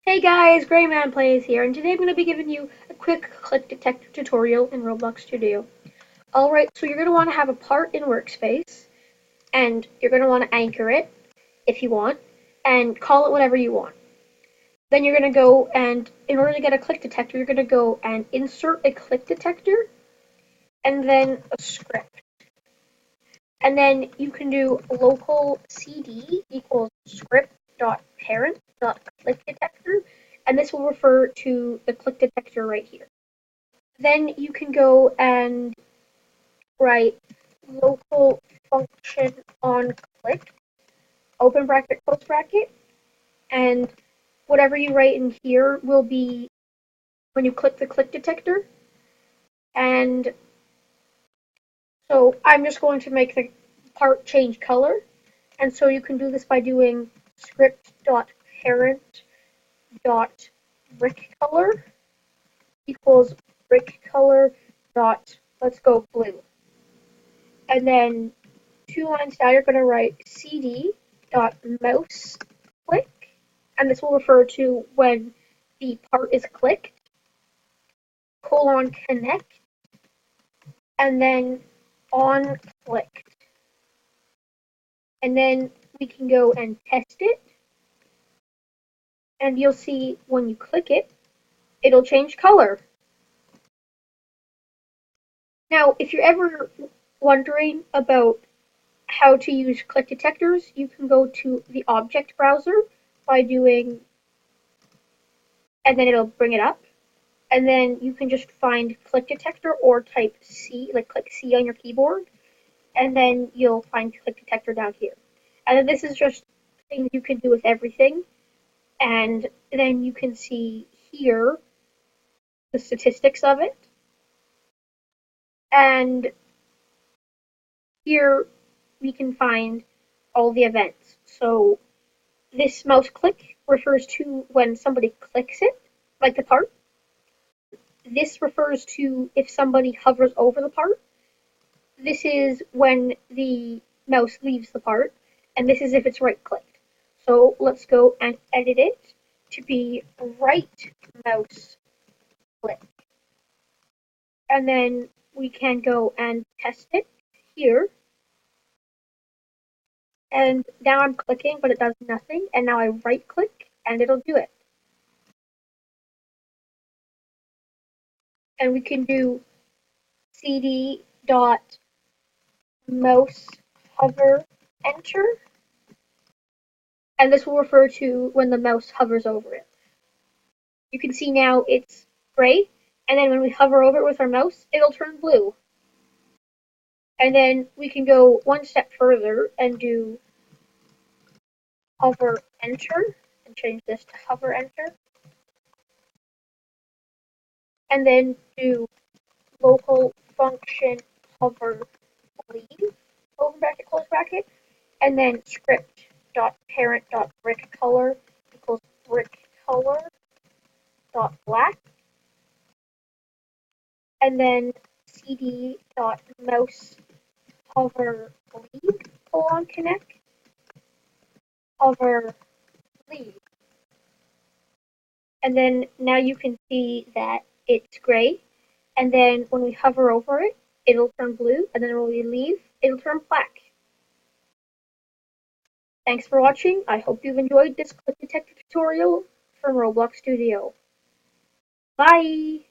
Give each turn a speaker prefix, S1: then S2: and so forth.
S1: Hey guys, Greyman Plays here, and today I'm going to be giving you a quick clip detector tutorial in Roblox Studio. Alright, so you're going to want to have a part in Workspace, and you're going to want to anchor it, if you want, and call it whatever you want. Then you're going to go and, in order to get a click detector, you're going to go and insert a click detector, and then a script. And then you can do local cd equals script.parent.clickDetector, and this will refer to the click detector right here. Then you can go and write local function on click, open bracket, close bracket, and whatever you write in here will be when you click the click detector. And so I'm just going to make the part change color. And so you can do this by doing script.parent.brick equals brick color dot, let's go blue. And then 2 lines down, you're going to write cd dot mouse click, and this will refer to when the part is clicked, colon connect, and then on clicked. And then we can go and test it, and you'll see when you click it, it'll change color. Now, if you're ever wondering about how to use click detectors, you can go to the object browser by doing, and then it'll bring it up. And then you can just find click detector or type C, like click C on your keyboard, and then you'll find click detector down here. And then this is just things you can do with everything. And then you can see here the statistics of it. And here we can find all the events. So this mouse click refers to when somebody clicks it, like the part. This refers to if somebody hovers over the part. This is when the mouse leaves the part, and this is if it's right clicked. So let's go and edit it to be right mouse click. And then we can go and test it here. And now I'm clicking, but it does nothing. And now I right click, and it'll do it. And we can do cd dot mouse hover enter, and this will refer to when the mouse hovers over it. You can see now it's gray, and then when we hover over it with our mouse, it'll turn blue. And then we can go one step further and do hover enter, and change this to hover enter. And then do local function hover leave, open bracket, close bracket, and then script dot parent dot brick color equals brick color dot black, and then cd dot mouse hover leave colon connect hover leave. And then now you can see that it's gray, and then when we hover over it, it'll turn blue, and then when we leave, it'll turn black. Thanks for watching. I hope you've enjoyed this click detector tutorial from Roblox Studio. Bye!